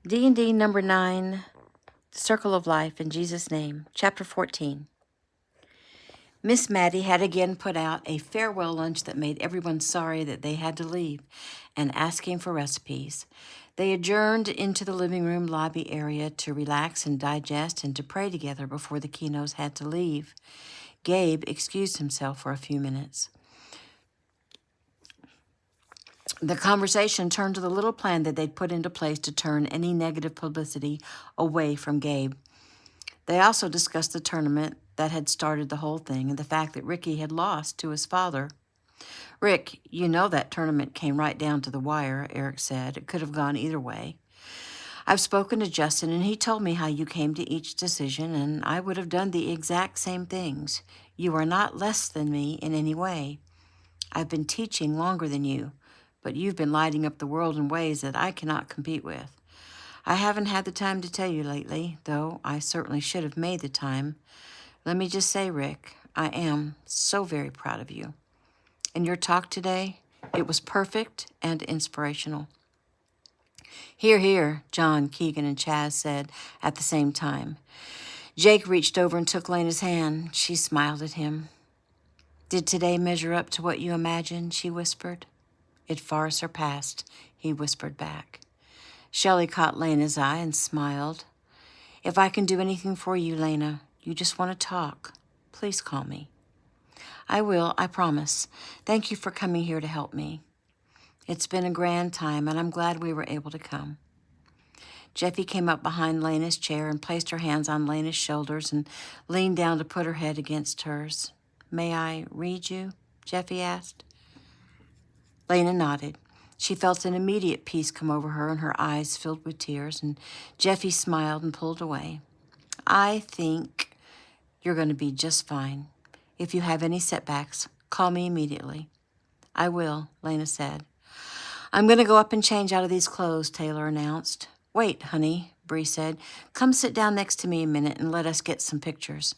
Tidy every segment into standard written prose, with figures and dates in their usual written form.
D&D number 9, The Circle of Life in Jesus' Name, Chapter 14. Miss Maddie had again put out a farewell lunch that made everyone sorry that they had to leave and asking for recipes. They adjourned into the living room lobby area to relax and digest and to pray together before the Kinos had to leave. Gabe excused himself for a few minutes. The conversation turned to the little plan that they'd put into place to turn any negative publicity away from Gabe. They also discussed the tournament that had started the whole thing and the fact that Ricky had lost to his father. "Rick, you know that tournament came right down to the wire," Eric said. "It could have gone either way. I've spoken to Justin, and he told me how you came to each decision, and I would have done the exact same things. You are not less than me in any way. I've been teaching longer than you, but you've been lighting up the world in ways that I cannot compete with. I haven't had the time to tell you lately, though I certainly should have made the time. Let me just say, Rick, I am so very proud of you. And your talk today, it was perfect and inspirational." "Hear, hear," John, Keegan, and Chaz said at the same time. Jake reached over and took Lena's hand. She smiled at him. "Did today measure up to what you imagined?" she whispered. "It far surpassed," he whispered back. Shelley caught Lena's eye and smiled. "If I can do anything for you, Lena, you just want to talk, please call me." "I will, I promise. Thank you for coming here to help me. It's been a grand time, and I'm glad we were able to come." Jeffy came up behind Lena's chair and placed her hands on Lena's shoulders and leaned down to put her head against hers. "May I read you?" Jeffy asked. Lena nodded. She felt an immediate peace come over her, and her eyes filled with tears, and Jeffy smiled and pulled away. "I think you're going to be just fine. If you have any setbacks, call me immediately." "I will," Lena said. "I'm going to go up and change out of these clothes," Taylor announced. "Wait, honey," Bree said. "Come sit down next to me a minute and let us get some pictures."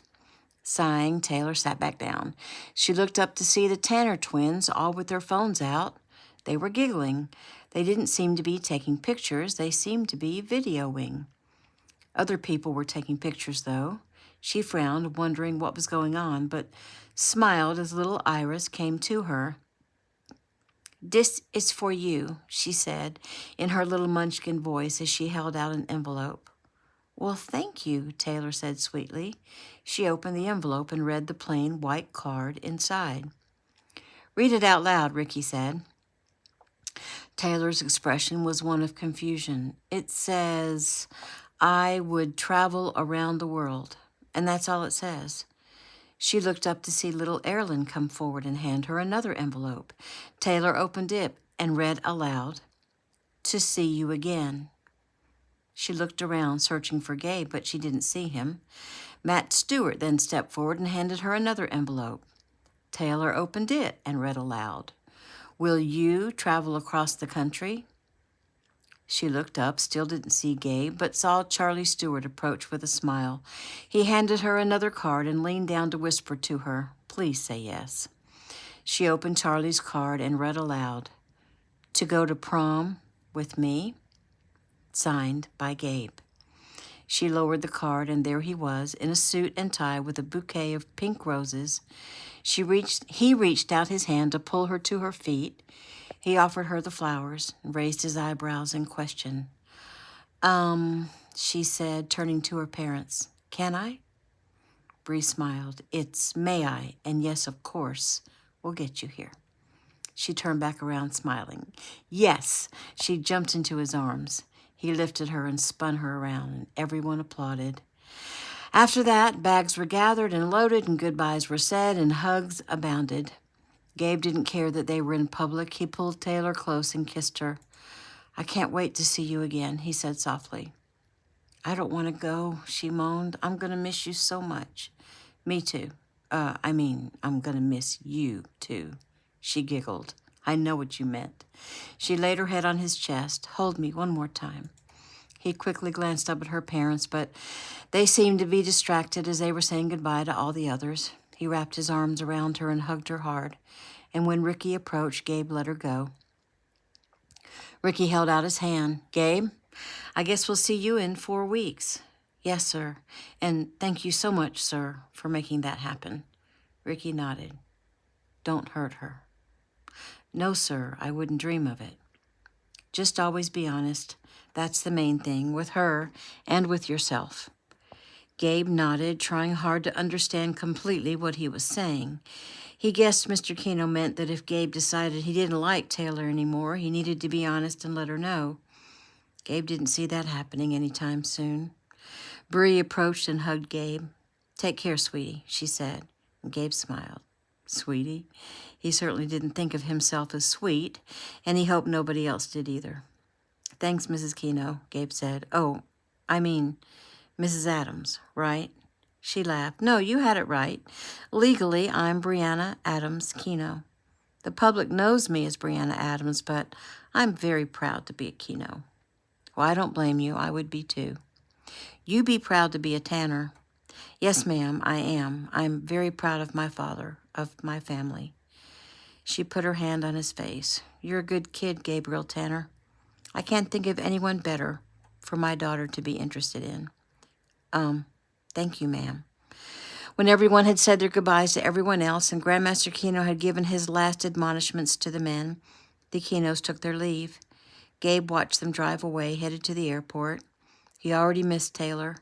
Sighing, Taylor sat back down. She looked up to see the Tanner twins, all with their phones out. They were giggling. They didn't seem to be taking pictures. They seemed to be videoing. Other people were taking pictures, though. She frowned, wondering what was going on, but smiled as little Iris came to her. "This is for you," she said in her little munchkin voice as she held out an envelope. "Well, thank you," Taylor said sweetly. She opened the envelope and read the plain white card inside. "Read it out loud," Ricky said. Taylor's expression was one of confusion. "It says, 'I would travel around the world,' and that's all it says." She looked up to see little Erlyn come forward and hand her another envelope. Taylor opened it and read aloud, "To see you again." She looked around, searching for Gabe, but she didn't see him. Matt Stewart then stepped forward and handed her another envelope. Taylor opened it and read aloud, "Will you travel across the country?" She looked up, still didn't see Gabe, but saw Charlie Stewart approach with a smile. He handed her another card and leaned down to whisper to her, "Please say yes." She opened Charlie's card and read aloud, "To go to prom with me?" Signed by Gabe. She lowered the card, and there he was, in a suit and tie with a bouquet of pink roses. He reached out his hand to pull her to her feet. He offered her the flowers and raised his eyebrows in question. She said, turning to her parents. "Can I?" Bree smiled. "It's may I, and yes, of course, we'll get you here." She turned back around, smiling. "Yes!" She jumped into his arms. He lifted her and spun her around, and everyone applauded. After that, bags were gathered and loaded, and goodbyes were said, and hugs abounded. Gabe didn't care that they were in public. He pulled Taylor close and kissed her. "I can't wait to see you again," he said softly. "I don't want to go," she moaned. "I'm going to miss you so much." "Me too. I'm going to miss you too." She giggled. "I know what you meant." She laid her head on his chest. "Hold me one more time." He quickly glanced up at her parents, but they seemed to be distracted as they were saying goodbye to all the others. He wrapped his arms around her and hugged her hard, and when Ricky approached, Gabe let her go. Ricky held out his hand. "Gabe, I guess we'll see you in 4 weeks. Yes, sir. And thank you so much, sir, for making that happen. Ricky nodded. Don't hurt her. No, sir, I wouldn't dream of it. Just always be honest. That's the main thing, with her and with yourself. Gabe nodded, trying hard to understand completely what he was saying. He guessed Mr. Keno meant that if Gabe decided he didn't like Taylor anymore, he needed to be honest and let her know. Gabe didn't see that happening anytime soon. Bree approached and hugged Gabe. Take care, sweetie, she said, and Gabe smiled. Sweetie? He certainly didn't think of himself as sweet, and he hoped nobody else did either. Thanks, Mrs. Keno, Gabe said. Oh, I mean, Mrs. Adams, right? She laughed. No, you had it right. Legally, I'm Brianna Adams Keno. The public knows me as Brianna Adams, but I'm very proud to be a Keno. Well, I don't blame you. I would be too. You be proud to be a Tanner. Yes, ma'am, I am. I'm very proud of my father, of my family. She put her hand on his face. You're a good kid, Gabriel Tanner. I can't think of anyone better for my daughter to be interested in. Thank you, ma'am. When everyone had said their goodbyes to everyone else and Grandmaster Keno had given his last admonishments to the men, the Kenos took their leave. Gabe watched them drive away, headed to the airport. He already missed Taylor.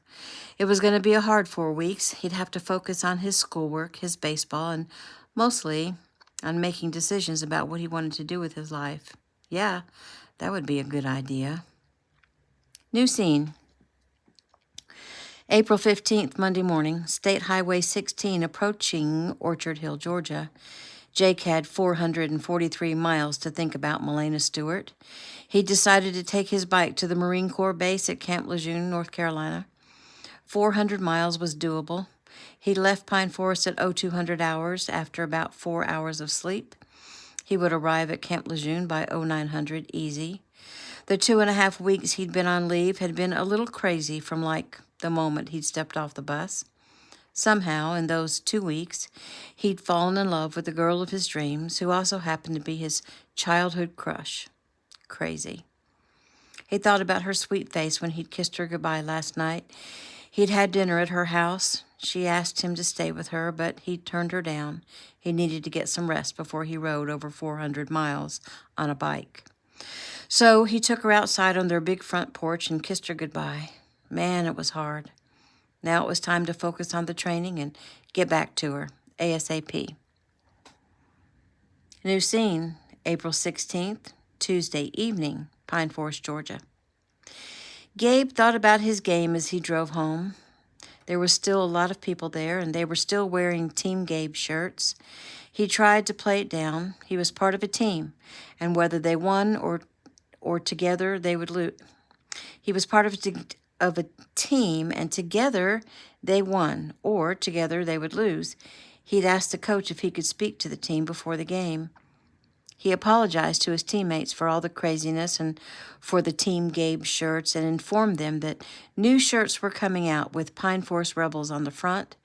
It was going to be a hard 4 weeks. He'd have to focus on his schoolwork, his baseball, and mostly on making decisions about what he wanted to do with his life. Yeah, that would be a good idea. New scene. April 15th, Monday morning, State Highway 16 approaching Orchard Hill, Georgia. Jake had 443 miles to think about Melena Stewart. He decided to take his bike to the Marine Corps base at Camp Lejeune, North Carolina. 400 miles was doable. He left Pine Forest at 0200 hours after about 4 hours of sleep. He would arrive at Camp Lejeune by 0900 easy. The 2.5 weeks he'd been on leave had been a little crazy from the moment he'd stepped off the bus. Somehow, in those 2 weeks, he'd fallen in love with the girl of his dreams, who also happened to be his childhood crush. Crazy. He thought about her sweet face when he'd kissed her goodbye last night. He'd had dinner at her house. She asked him to stay with her, but he turned her down. He needed to get some rest before he rode over 400 miles on a bike. So he took her outside on their big front porch and kissed her goodbye. Man, it was hard. Now it was time to focus on the training and get back to her, ASAP. New scene, April 16th, Tuesday evening, Pine Forest, Georgia. Gabe thought about his game as he drove home. There was still a lot of people there, and they were still wearing Team Gabe shirts. He tried to play it down. He was part of a team, and whether they won or together they would lose. He was part of a team, and together they won, or together they would lose. He'd asked the coach if he could speak to the team before the game. He apologized to his teammates for all the craziness and for the Team Gabe shirts and informed them that new shirts were coming out with Pine Forest Rebels on the front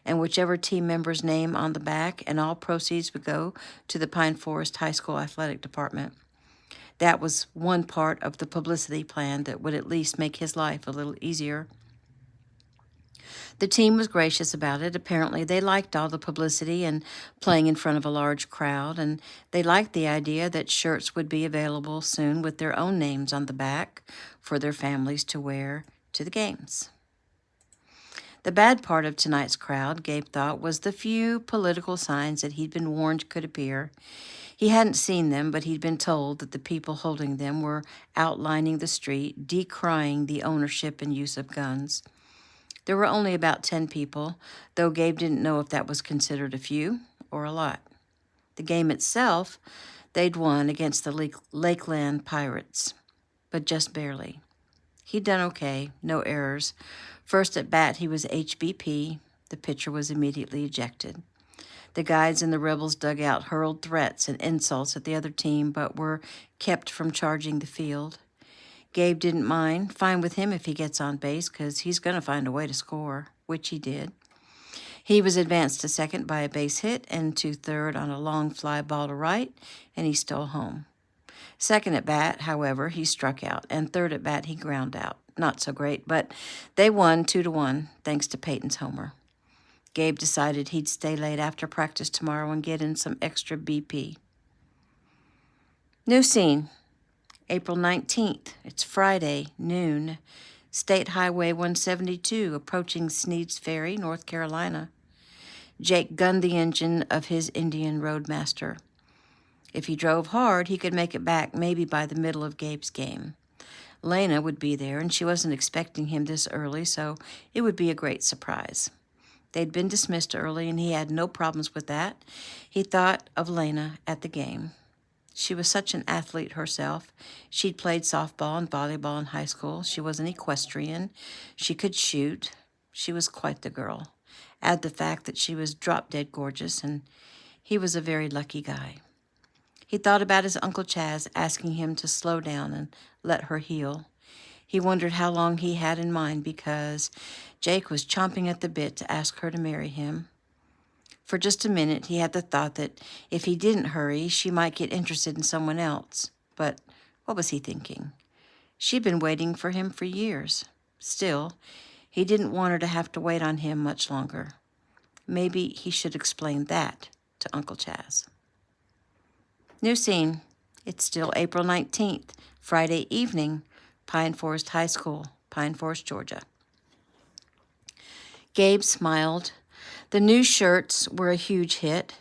and whichever team member's name on the back, and all proceeds would go to the Pine Forest High School Athletic Department. That was one part of the publicity plan that would at least make his life a little easier. The team was gracious about it. Apparently, they liked all the publicity and playing in front of a large crowd, and they liked the idea that shirts would be available soon with their own names on the back for their families to wear to the games. The bad part of tonight's crowd, Gabe thought, was the few political signs that he'd been warned could appear. He hadn't seen them, but he'd been told that the people holding them were outlining the street, decrying the ownership and use of guns. There were only about 10 people, though Gabe didn't know if that was considered a few or a lot. The game itself, they'd won against the Lakeland Pirates, but just barely. He'd done okay, no errors. First at bat, he was HBP. The pitcher was immediately ejected. The guides in the Rebels' dugout hurled threats and insults at the other team, but were kept from charging the field. Gabe didn't mind. Fine with him if he gets on base, because he's going to find a way to score, which he did. He was advanced to second by a base hit and to third on a long fly ball to right, and he stole home. Second at bat, however, he struck out, and third at bat, he ground out. Not so great, but they won 2-1, thanks to Peyton's homer. Gabe decided he'd stay late after practice tomorrow and get in some extra BP. New scene, April 19th. It's Friday, noon. State Highway 172, approaching Sneed's Ferry, North Carolina. Jake gunned the engine of his Indian Roadmaster. If he drove hard, he could make it back maybe by the middle of Gabe's game. Lena would be there, and she wasn't expecting him this early, so it would be a great surprise. They'd been dismissed early, and he had no problems with that. He thought of Lena at the game. She was such an athlete herself. She'd played softball and volleyball in high school. She was an equestrian. She could shoot. She was quite the girl. Add the fact that she was drop-dead gorgeous, and he was a very lucky guy. He thought about his Uncle Chaz asking him to slow down and let her heal. He wondered how long he had in mind because Jake was chomping at the bit to ask her to marry him. For just a minute, he had the thought that if he didn't hurry, she might get interested in someone else. But what was he thinking? She'd been waiting for him for years. Still, he didn't want her to have to wait on him much longer. Maybe he should explain that to Uncle Chaz. New scene. It's still April 19th, Friday evening, Pine Forest High School, Pine Forest, Georgia. Gabe smiled. The new shirts were a huge hit.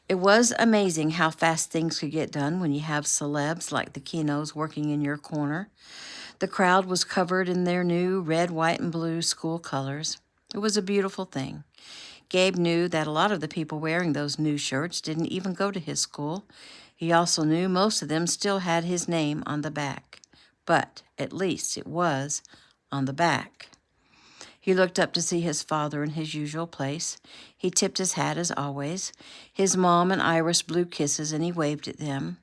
It was amazing how fast things could get done when you have celebs like the Kinos working in your corner. The crowd was covered in their new red, white, and blue school colors. It was a beautiful thing. Gabe knew that a lot of the people wearing those new shirts didn't even go to his school. He also knew most of them still had his name on the back. But at least it was on the back. He looked up to see his father in his usual place. He tipped his hat as always. His mom and Iris blew kisses, and he waved at them.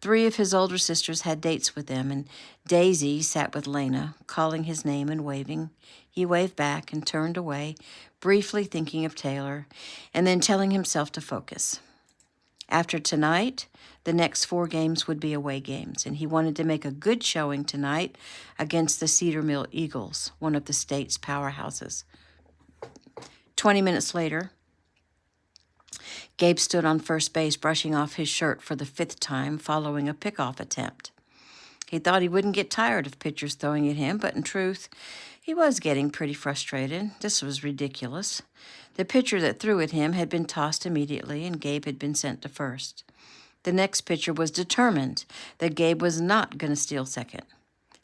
3 of his older sisters had dates with them, and Daisy sat with Lena, calling his name and waving. He waved back and turned away, briefly thinking of Taylor, and then telling himself to focus. After tonight, the next 4 games would be away games, and he wanted to make a good showing tonight against the Cedar Mill Eagles, one of the state's powerhouses. 20 minutes later, Gabe stood on first base brushing off his shirt for the 5th time following a pickoff attempt. He thought he wouldn't get tired of pitchers throwing at him, but in truth, he was getting pretty frustrated. This was ridiculous. The pitcher that threw at him had been tossed immediately, and Gabe had been sent to first. The next pitcher was determined that Gabe was not going to steal second,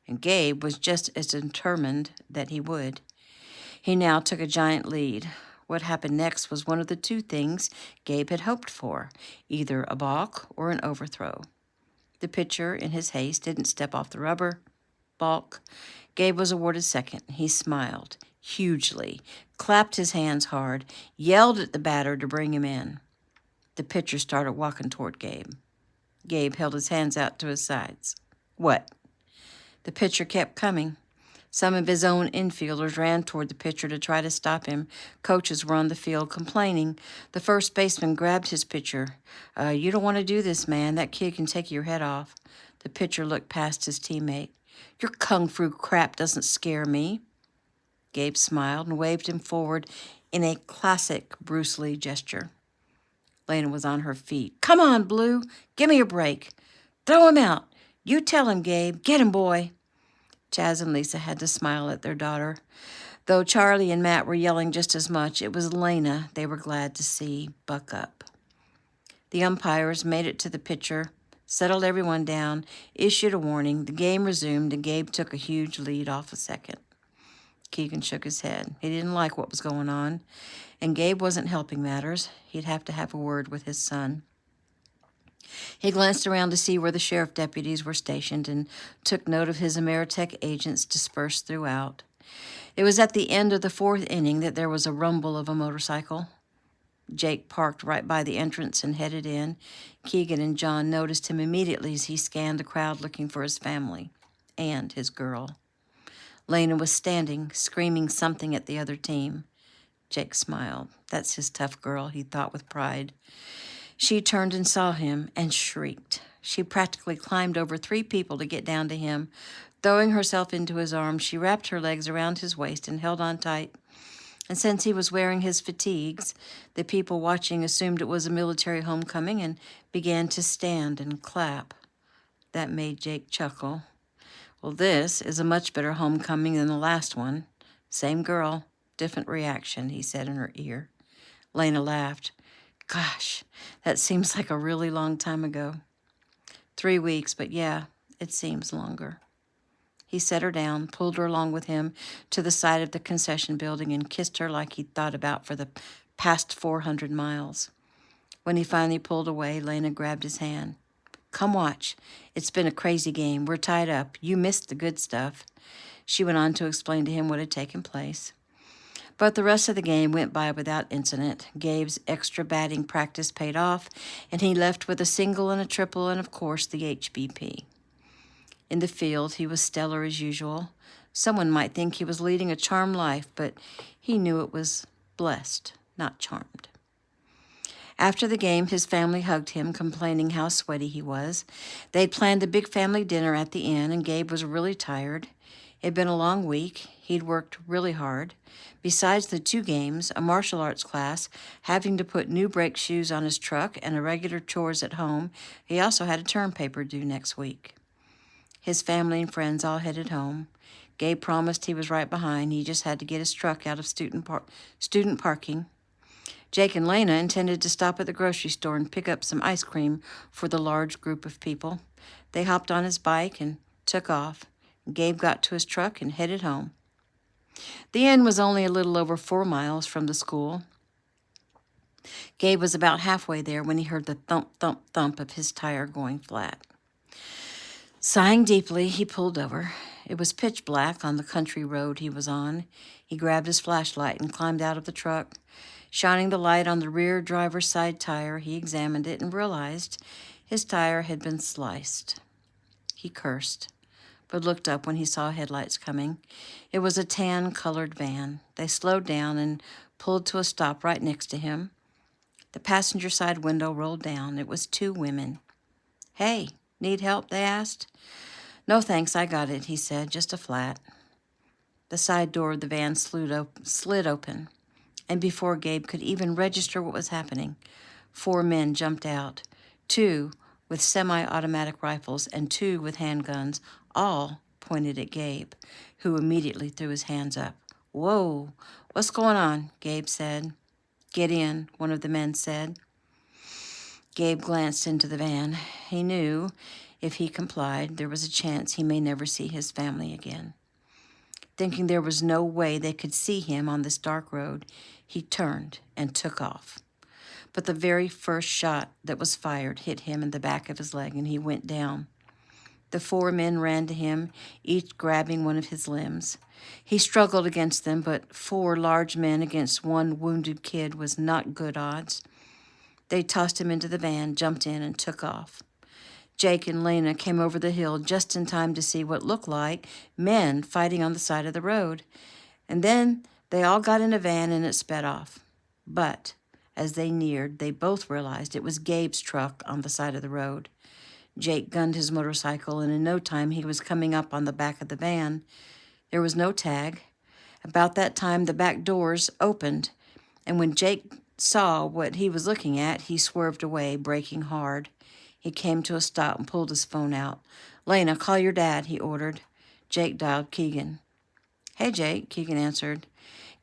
and Gabe was just as determined that he would. He now took a giant lead. What happened next was one of the 2 things Gabe had hoped for, either a balk or an overthrow. The pitcher, in his haste, didn't step off the rubber. Balk. Gabe was awarded second. He smiled hugely, clapped his hands hard, yelled at the batter to bring him in. The pitcher started walking toward Gabe. Gabe held his hands out to his sides. What? The pitcher kept coming. Some of his own infielders ran toward the pitcher to try to stop him. Coaches were on the field complaining. The first baseman grabbed his pitcher. You don't want to do this, man. That kid can take your head off. The pitcher looked past his teammate. Your kung fu crap doesn't scare me. Gabe smiled and waved him forward in a classic Bruce Lee gesture. Lena was on her feet. Come on, Blue. Give me a break. Throw him out. You tell him, Gabe. Get him, boy. Chaz and Lisa had to smile at their daughter. Though Charlie and Matt were yelling just as much, it was Lena they were glad to see buck up. The umpires made it to the pitcher, settled everyone down, issued a warning. The game resumed, and Gabe took a huge lead off a second. Keegan shook his head. He didn't like what was going on, and Gabe wasn't helping matters. He'd have to have a word with his son. He glanced around to see where the sheriff deputies were stationed and took note of his Ameritech agents dispersed throughout. It was at the end of the 4th inning that there was a rumble of a motorcycle. Jake parked right by the entrance and headed in. Keegan and John noticed him immediately as he scanned the crowd looking for his family and his girl. Lena was standing, screaming something at the other team. Jake smiled. That's his tough girl, he thought with pride. She turned and saw him and shrieked. She practically climbed over 3 people to get down to him. Throwing herself into his arms, she wrapped her legs around his waist and held on tight. And since he was wearing his fatigues, the people watching assumed it was a military homecoming and began to stand and clap. That made Jake chuckle. Well, this is a much better homecoming than the last one. Same girl, different reaction, he said in her ear. Lena laughed. Gosh, that seems like a really long time ago. 3 weeks, but yeah, it seems longer. He set her down, pulled her along with him to the side of the concession building, and kissed her like he'd thought about for the past 400 miles. When he finally pulled away, Lena grabbed his hand. Come watch. It's been a crazy game. We're tied up. You missed the good stuff. She went on to explain to him what had taken place. But the rest of the game went by without incident. Gabe's extra batting practice paid off, and he left with a single and a triple and, of course, the HBP. In the field, he was stellar as usual. Someone might think he was leading a charmed life, but he knew it was blessed, not charmed. After the game, his family hugged him, complaining how sweaty he was. They'd planned a big family dinner at the inn, and Gabe was really tired. It had been a long week. He'd worked really hard. Besides the 2 games, a martial arts class, having to put new brake shoes on his truck, and a regular chores at home, he also had a term paper due next week. His family and friends all headed home. Gabe promised he was right behind. He just had to get his truck out of student parking. Jake and Lena intended to stop at the grocery store and pick up some ice cream for the large group of people. They hopped on his bike and took off. Gabe got to his truck and headed home. The inn was only a little over 4 miles from the school. Gabe was about halfway there when he heard the thump, thump, thump of his tire going flat. Sighing deeply, he pulled over. It was pitch black on the country road he was on. He grabbed his flashlight and climbed out of the truck. Shining the light on the rear driver's side tire, he examined it and realized his tire had been sliced. He cursed, but looked up when he saw headlights coming. It was a tan-colored van. They slowed down and pulled to a stop right next to him. The passenger side window rolled down. It was 2 women. Hey, need help? They asked. No thanks, I got it, he said, just a flat. The side door of the van slid open, and before Gabe could even register what was happening, 4 men jumped out, 2 with semi-automatic rifles and 2 with handguns, all pointed at Gabe, who immediately threw his hands up. Whoa, what's going on? Gabe said. Get in, one of the men said. Gabe glanced into the van. He knew if he complied, there was a chance he may never see his family again. Thinking there was no way they could see him on this dark road, he turned and took off. But the very first shot that was fired hit him in the back of his leg, and he went down. The 4 men ran to him, each grabbing one of his limbs. He struggled against them, but 4 large men against 1 wounded kid was not good odds. They tossed him into the van, jumped in, and took off. Jake and Lena came over the hill just in time to see what looked like men fighting on the side of the road. And then they all got in a van and it sped off. But as they neared, they both realized it was Gabe's truck on the side of the road. Jake gunned his motorcycle, and in no time he was coming up on the back of the van. There was no tag. About that time, the back doors opened, and when Jake saw what he was looking at, he swerved away, braking hard. He came to a stop and pulled his phone out. Lena, call your dad, he ordered. Jake dialed Keegan. Hey, Jake, Keegan answered.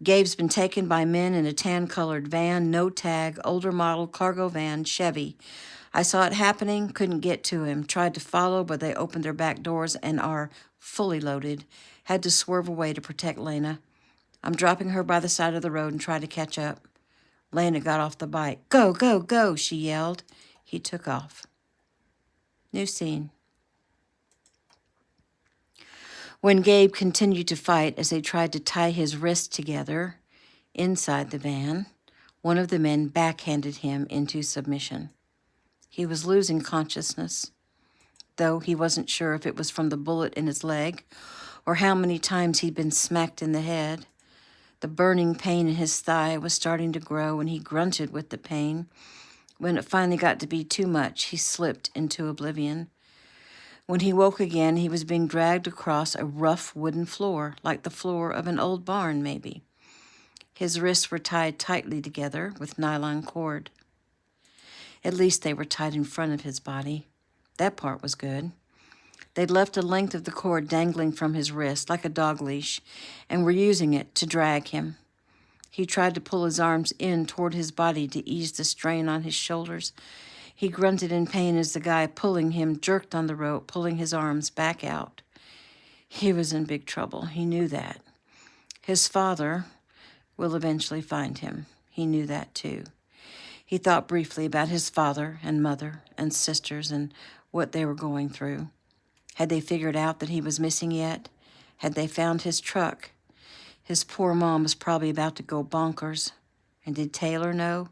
Gabe's been taken by men in a tan-colored van, no tag, older model cargo van, Chevy. I saw it happening, couldn't get to him. Tried to follow, but they opened their back doors and are fully loaded. Had to swerve away to protect Lena. I'm dropping her by the side of the road and try to catch up. Lena got off the bike. Go, go, go, she yelled. He took off. New scene. When Gabe continued to fight as they tried to tie his wrists together inside the van, one of the men backhanded him into submission. He was losing consciousness, though he wasn't sure if it was from the bullet in his leg or how many times he'd been smacked in the head. The burning pain in his thigh was starting to grow, and he grunted with the pain. When it finally got to be too much, he slipped into oblivion. When he woke again, he was being dragged across a rough wooden floor, like the floor of an old barn, maybe. His wrists were tied tightly together with nylon cord. At least they were tied in front of his body. That part was good. They'd left a length of the cord dangling from his wrist, like a dog leash, and were using it to drag him. He tried to pull his arms in toward his body to ease the strain on his shoulders. He grunted in pain as the guy pulling him jerked on the rope, pulling his arms back out. He was in big trouble. He knew that. His father will eventually find him. He knew that too. He thought briefly about his father and mother and sisters and what they were going through. Had they figured out that he was missing yet? Had they found his truck? His poor mom was probably about to go bonkers. And did Taylor know?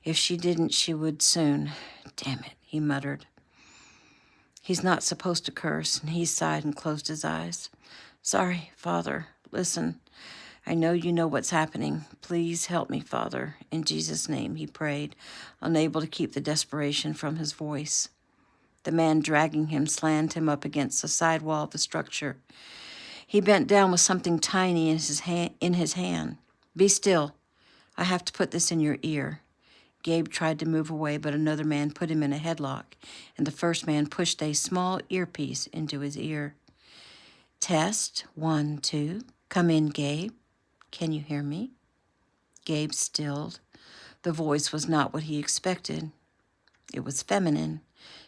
If she didn't, she would soon. Damn it, he muttered. He's not supposed to curse, and he sighed and closed his eyes. Sorry, Father. Listen, I know you know what's happening. Please help me, Father. In Jesus' name, he prayed, unable to keep the desperation from his voice. The man dragging him slammed him up against the side wall of the structure. He bent down with something tiny in his hand. Be still. I have to put this in your ear. Gabe tried to move away, but another man put him in a headlock, and the first man pushed a small earpiece into his ear. Test, 1, 2. Come in, Gabe. Can you hear me? Gabe stilled. The voice was not what he expected. It was feminine.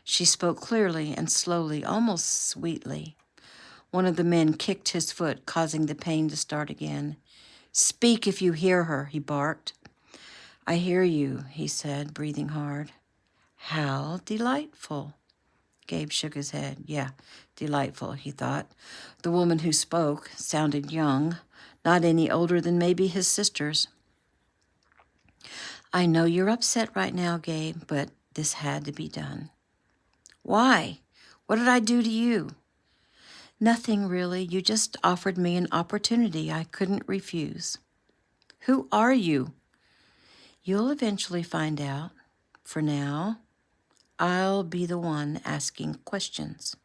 She spoke clearly and slowly, almost sweetly. One of the men kicked his foot, causing the pain to start again. Speak if you hear her, he barked. I hear you, he said, breathing hard. How delightful. Gabe shook his head. Yeah, delightful, he thought. The woman who spoke sounded young, not any older than maybe his sisters. I know you're upset right now, Gabe, but this had to be done. Why? What did I do to you? Nothing, really. You just offered me an opportunity I couldn't refuse. Who are you? You'll eventually find out. For now, I'll be the one asking questions.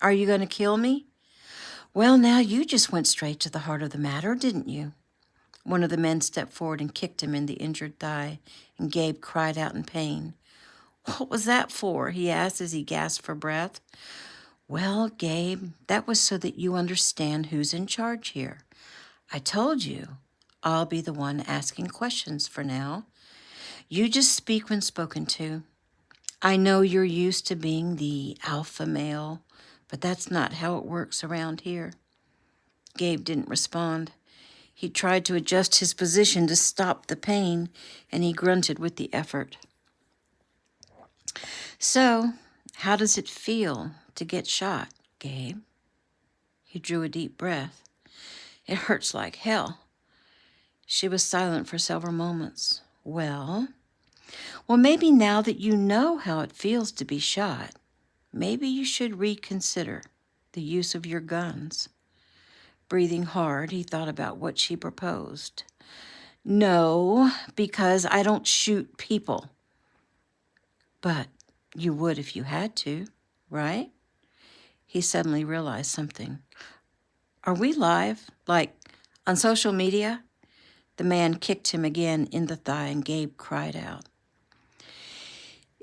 Are you going to kill me? Well, now you just went straight to the heart of the matter, didn't you? One of the men stepped forward and kicked him in the injured thigh, and Gabe cried out in pain. What was that for? He asked as he gasped for breath. Well, Gabe, that was so that you understand who's in charge here. I told you, I'll be the one asking questions for now. You just speak when spoken to. I know you're used to being the alpha male, but that's not how it works around here. Gabe didn't respond. He tried to adjust his position to stop the pain, and he grunted with the effort. So, how does it feel to get shot, Gabe? He drew a deep breath. It hurts like hell. She was silent for several moments. Well, maybe now that you know how it feels to be shot, maybe you should reconsider the use of your guns. Breathing hard, he thought about what she proposed. No, because I don't shoot people. But you would if you had to, right? He suddenly realized something. Are we live? Like on social media? The man kicked him again in the thigh, and Gabe cried out.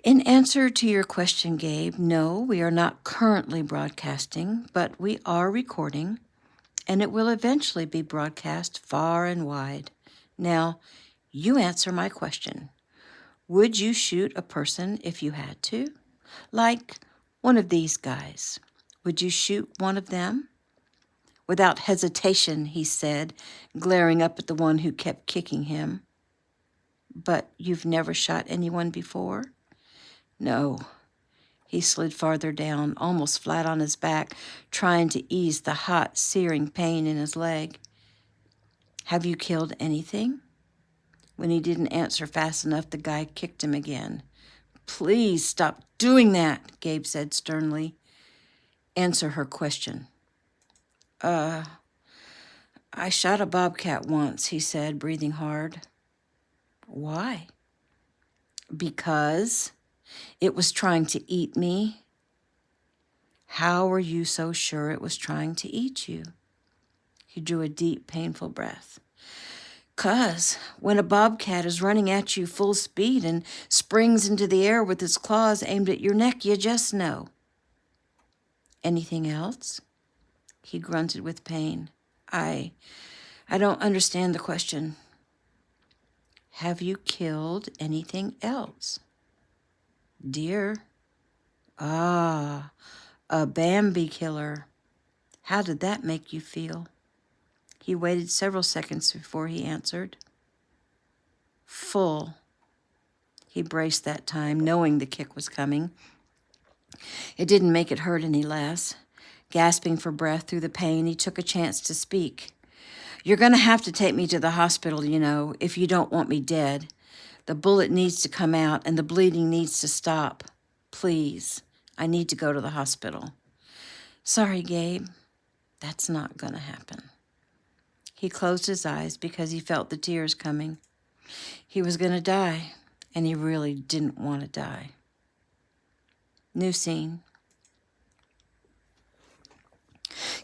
In answer to your question, Gabe, no, we are not currently broadcasting, but we are recording, and it will eventually be broadcast far and wide. Now, you answer my question. Would you shoot a person if you had to? Like one of these guys. Would you shoot one of them? Without hesitation, he said, glaring up at the one who kept kicking him. But you've never shot anyone before? No. He slid farther down, almost flat on his back, trying to ease the hot, searing pain in his leg. Have you killed anything? When he didn't answer fast enough, the guy kicked him again. Please stop doing that, Gabe said sternly. Answer her question. I shot a bobcat once, he said, breathing hard. Why? Because it was trying to eat me. How were you so sure it was trying to eat you? He drew a deep, painful breath. 'Cause when a bobcat is running at you full speed and springs into the air with its claws aimed at your neck, you just know. Anything else? He grunted with pain. I don't understand the question. Have you killed anything else? Deer? Ah, a Bambi killer. How did that make you feel? He waited several seconds before he answered. Full. He braced that time, knowing the kick was coming. It didn't make it hurt any less. Gasping for breath through the pain, he took a chance to speak. You're going to have to take me to the hospital, you know, if you don't want me dead. The bullet needs to come out and the bleeding needs to stop. Please, I need to go to the hospital. Sorry, Gabe. That's not going to happen. He closed his eyes because he felt the tears coming. He was going to die, and he really didn't want to die. New scene.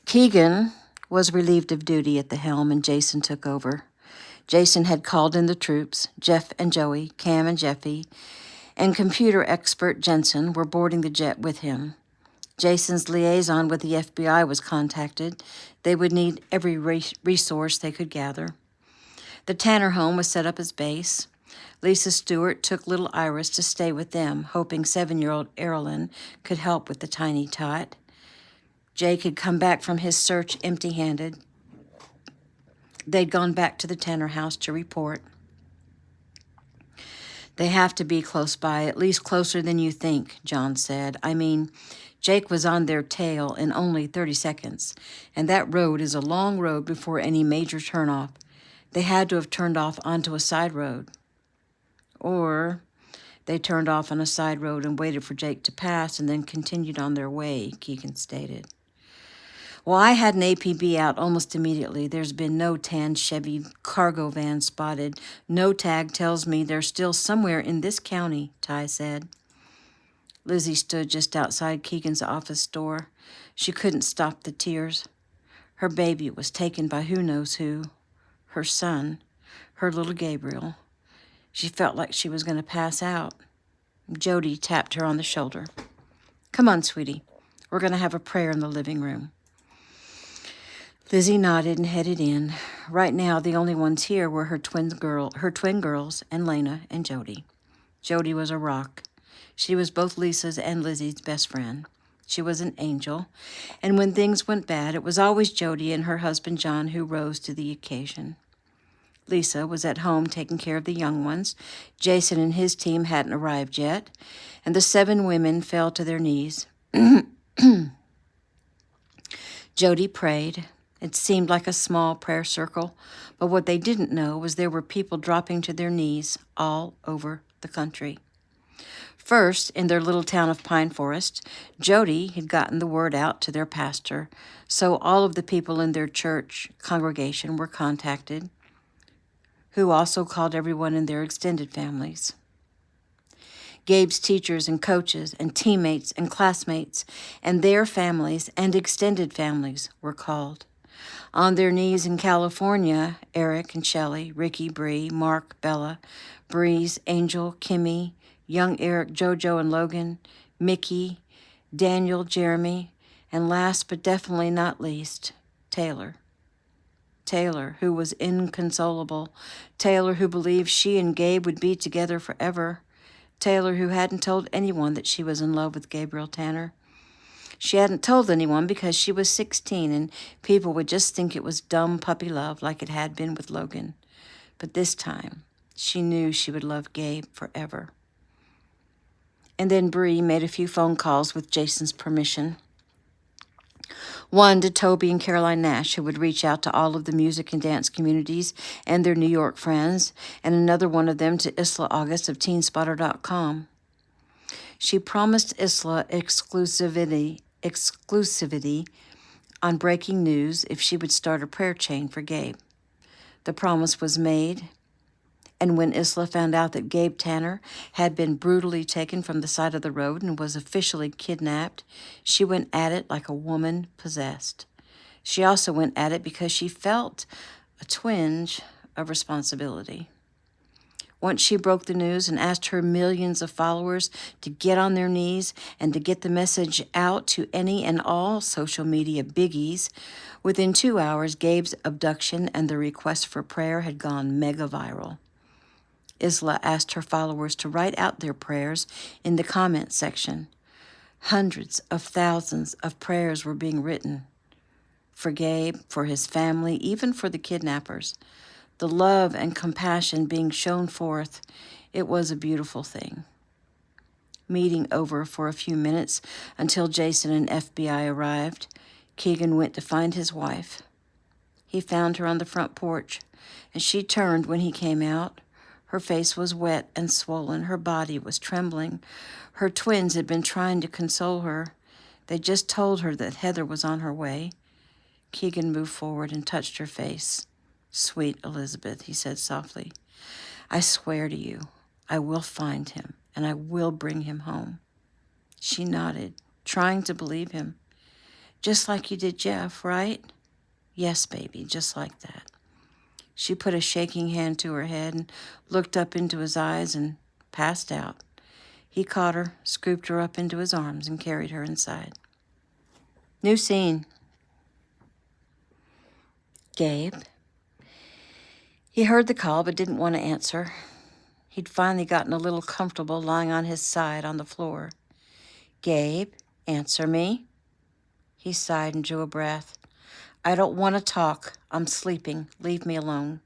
Keegan was relieved of duty at the helm, and Jason took over. Jason had called in the troops. Jeff and Joey, Cam and Jeffy, and computer expert Jensen were boarding the jet with him. Jason's liaison with the FBI was contacted. They would need every resource they could gather. The Tanner home was set up as base. Lisa Stewart took little Iris to stay with them, hoping 7-year-old Erilyn could help with the tiny tot. Jake had come back from his search empty-handed. They'd gone back to the Tanner house to report. They have to be close by, at least closer than you think, John said. I mean, Jake was on their tail in only 30 seconds, and that road is a long road before any major turnoff. They had to have turned off onto a side road. Or they turned off on a side road and waited for Jake to pass and then continued on their way, Keegan stated. Well, I had an APB out almost immediately. There's been no tan Chevy cargo van spotted. No tag tells me they're still somewhere in this county, Ty said. Lizzie stood just outside Keegan's office door. She couldn't stop the tears. Her baby was taken by who knows who. Her son, her little Gabriel. She felt like she was going to pass out. Jody tapped her on the shoulder. Come on, sweetie. We're going to have a prayer in the living room. Lizzie nodded and headed in. Right now, the only ones here were her twin girls, and Lena and Jody. Jody was a rock. She was both Lisa's and Lizzie's best friend. She was an angel, and when things went bad, it was always Jody and her husband John who rose to the occasion. Lisa was at home taking care of the young ones. Jason and his team hadn't arrived yet, and the 7 women fell to their knees. Jody prayed. It seemed like a small prayer circle, but what they didn't know was there were people dropping to their knees all over the country. First, in their little town of Pine Forest, Jody had gotten the word out to their pastor, so all of the people in their church congregation were contacted, who also called everyone in their extended families. Gabe's teachers and coaches and teammates and classmates and their families and extended families were called. On their knees in California, Eric and Shelley, Ricky, Bree, Mark, Bella, Breeze, Angel, Kimmy, young Eric, Jojo, and Logan, Mickey, Daniel, Jeremy, and last but definitely not least, Taylor. Taylor, who was inconsolable. Taylor, who believed she and Gabe would be together forever. Taylor, who hadn't told anyone that she was in love with Gabriel Tanner. She hadn't told anyone because she was 16 and people would just think it was dumb puppy love like it had been with Logan. But this time, she knew she would love Gabe forever. And then Bree made a few phone calls with Jason's permission. One to Toby and Caroline Nash, who would reach out to all of the music and dance communities and their New York friends, and another one of them to Isla August of teenspotter.com. She promised Isla exclusivity on breaking news if she would start a prayer chain for Gabe. The promise was made, And when Isla found out that Gabe Tanner had been brutally taken from the side of the road and was officially kidnapped, she went at it like a woman possessed. She also went at it because she felt a twinge of responsibility. Once she broke the news and asked her millions of followers to get on their knees and to get the message out to any and all social media biggies, within 2 hours, Gabe's abduction and the request for prayer had gone mega viral. Isla asked her followers to write out their prayers in the comment section. Hundreds of thousands of prayers were being written for Gabe, for his family, even for the kidnappers. The love and compassion being shown forth, it was a beautiful thing. Meeting over for a few minutes until Jason and FBI arrived, Keegan went to find his wife. He found her on the front porch, and she turned when he came out. Her face was wet and swollen. Her body was trembling. Her twins had been trying to console her. They just told her that Heather was on her way. Keegan moved forward and touched her face. "Sweet Elizabeth," he said softly, "I swear to you, I will find him, and I will bring him home." She nodded, trying to believe him. "Just like you did Jeff, right?" "Yes, baby, just like that." She put a shaking hand to her head and looked up into his eyes and passed out. He caught her, scooped her up into his arms, and carried her inside. New scene. Gabe. He heard the call but didn't want to answer. He'd finally gotten a little comfortable lying on his side on the floor. "Gabe, answer me." He sighed and drew a breath. "I don't want to talk. I'm sleeping. Leave me alone."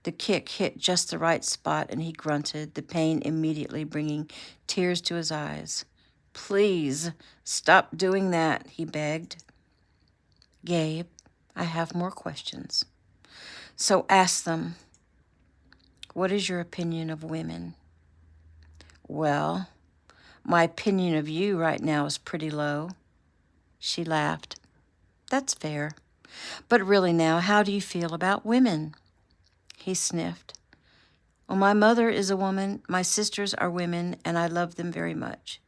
The kick hit just the right spot and he grunted, the pain immediately bringing tears to his eyes. "Please, stop doing that," he begged. "Gabe, I have more questions. So ask them. What is your opinion of women?" "Well, my opinion of you right now is pretty low." She laughed. "That's fair. But really now, how do you feel about women?" He sniffed. "Well, my mother is a woman, my sisters are women, and I love them very much."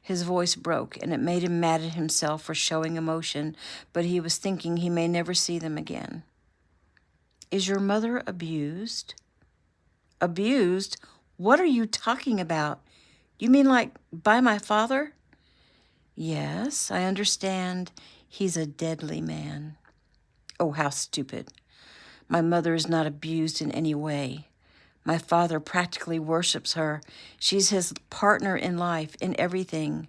His voice broke, and it made him mad at himself for showing emotion, but he was thinking he may never see them again. "Is your mother abused?" "Abused? What are you talking about? You mean like by my father?" "Yes, I understand. He's a deadly man." "Oh, how stupid. My mother is not abused in any way. My father practically worships her. She's his partner in life, in everything.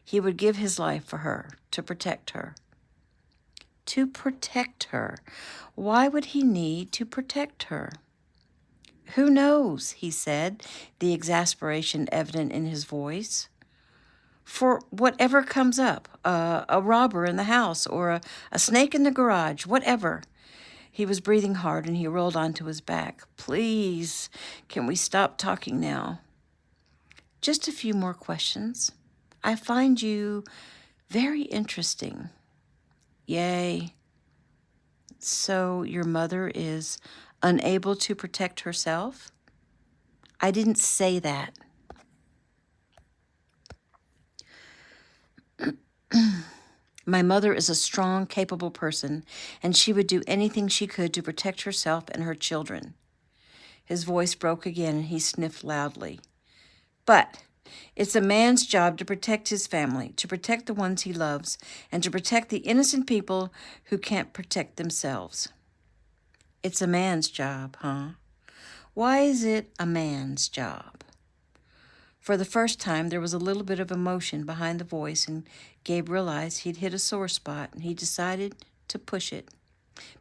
He would give his life for her, to protect her." To protect her? Why would he need to protect her? "Who knows?" he said, the exasperation evident in his voice. "For whatever comes up, a robber in the house or a snake in the garage, whatever." He was breathing hard and he rolled onto his back. "Please, can we stop talking now?" "Just a few more questions. I find you very interesting." "Yay. So your mother is unable to protect herself?" "I didn't say that." "My mother is a strong, capable person, and she would do anything she could to protect herself and her children." His voice broke again and he sniffed loudly. "But it's a man's job to protect his family, to protect the ones he loves, and to protect the innocent people who can't protect themselves." "It's a man's job, huh? Why is it a man's job?" For the first time, there was a little bit of emotion behind the voice, and Gabe realized he'd hit a sore spot, and he decided to push it.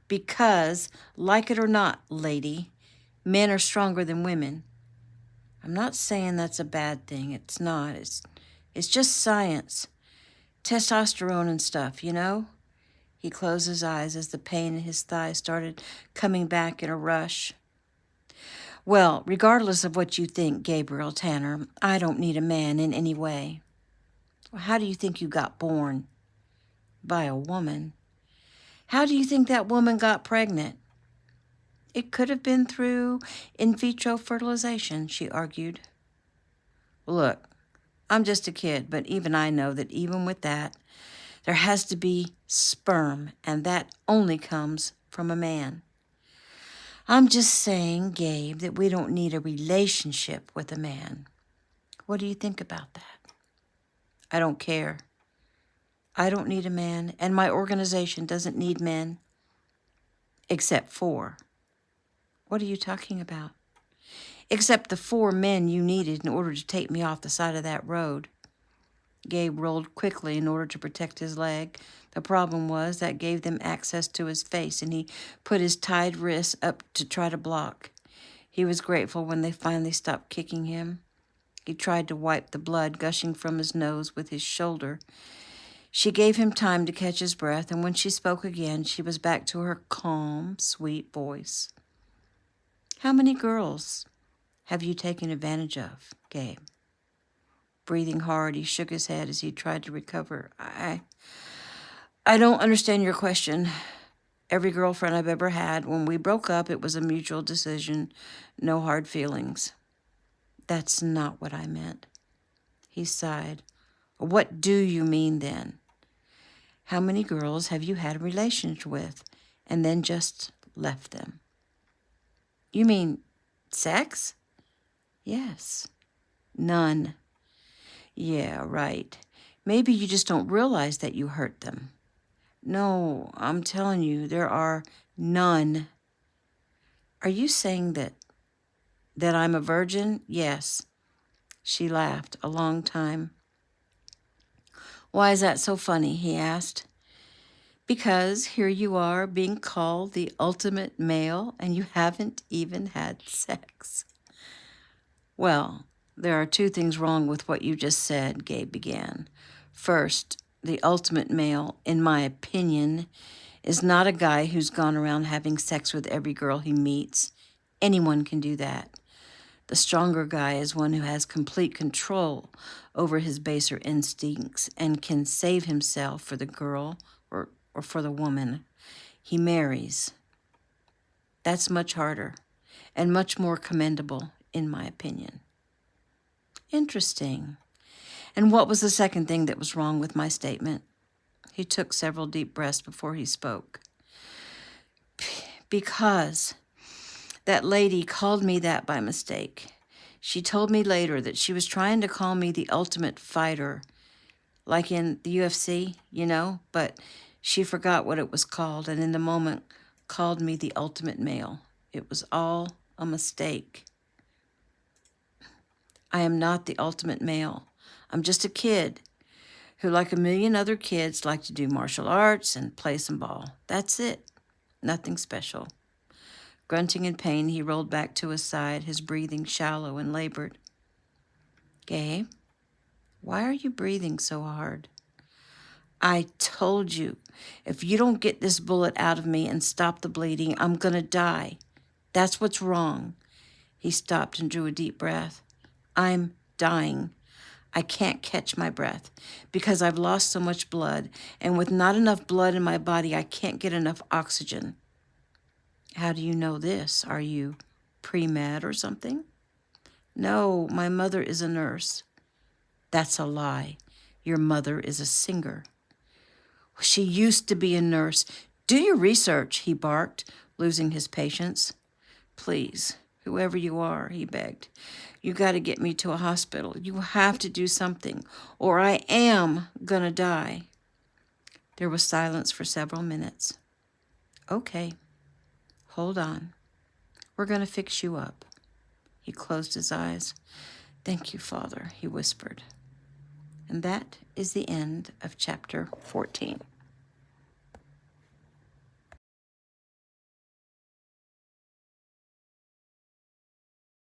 "Because, like it or not, lady, men are stronger than women. I'm not saying that's a bad thing. It's not. It's just science. Testosterone and stuff, you know?" He closed his eyes as the pain in his thigh started coming back in a rush. "Well, regardless of what you think, Gabriel Tanner, I don't need a man in any way." "Well, how do you think you got born?" "By a woman." "How do you think that woman got pregnant?" It could have been through in vitro fertilization, she argued. Look, I'm just a kid, but even I know that even with that, there has to be sperm, and that only comes from a man. I'm just saying, Gabe, that we don't need a relationship with a man. What do you think about that? I don't care. I don't need a man, and my organization doesn't need men, except 4. What are you talking about? Except the 4 men you needed in order to take me off the side of that road. Gabe rolled quickly in order to protect his leg. The problem was that gave them access to his face, and he put his tied wrists up to try to block. He was grateful when they finally stopped kicking him. He tried to wipe the blood gushing from his nose with his shoulder. She gave him time to catch his breath, and when she spoke again, she was back to her calm, sweet voice. How many girls have you taken advantage of, Gabe? Breathing hard, he shook his head as he tried to recover. I don't understand your question. Every girlfriend I've ever had, when we broke up, it was a mutual decision. No hard feelings. That's not what I meant. He sighed. What do you mean then? How many girls have you had a relationship with and then just left them? You mean sex? Yes. None. Yeah, right. Maybe you just don't realize that you hurt them. No, I'm telling you, there are none. Are you saying that I'm a virgin? Yes. She laughed a long time. Why is that so funny? He asked. Because here you are being called the ultimate male and you haven't even had sex. Well, there are 2 things wrong with what you just said, Gabe began. First, the ultimate male, in my opinion, is not a guy who's gone around having sex with every girl he meets. Anyone can do that. The stronger guy is one who has complete control over his baser instincts and can save himself for the girl or for the woman he marries. That's much harder and much more commendable, in my opinion. Interesting. And what was the second thing that was wrong with my statement? He took several deep breaths before he spoke. Because that lady called me that by mistake. She told me later that she was trying to call me the ultimate fighter, like in the UFC, but she forgot what it was called, and in the moment called me the ultimate male. It was all a mistake. I am not the ultimate male. I'm just a kid who, like a million other kids, like to do martial arts and play some ball. That's it. Nothing special. Grunting in pain, he rolled back to his side, his breathing shallow and labored. Gabe, why are you breathing so hard? I told you, if you don't get this bullet out of me and stop the bleeding, I'm going to die. That's what's wrong. He stopped and drew a deep breath. I'm dying. I can't catch my breath because I've lost so much blood, and with not enough blood in my body, I can't get enough oxygen. How do you know this? Are you pre-med or something? No, my mother is a nurse. That's a lie. Your mother is a singer. She used to be a nurse. Do your research, he barked, losing his patience. Please, whoever you are, he begged. You got to get me to a hospital. You have to do something, or I am gonna die. There was silence for several minutes. Okay, hold on. We're gonna fix you up. He closed his eyes. Thank you, Father, he whispered. And that is the end of chapter 14.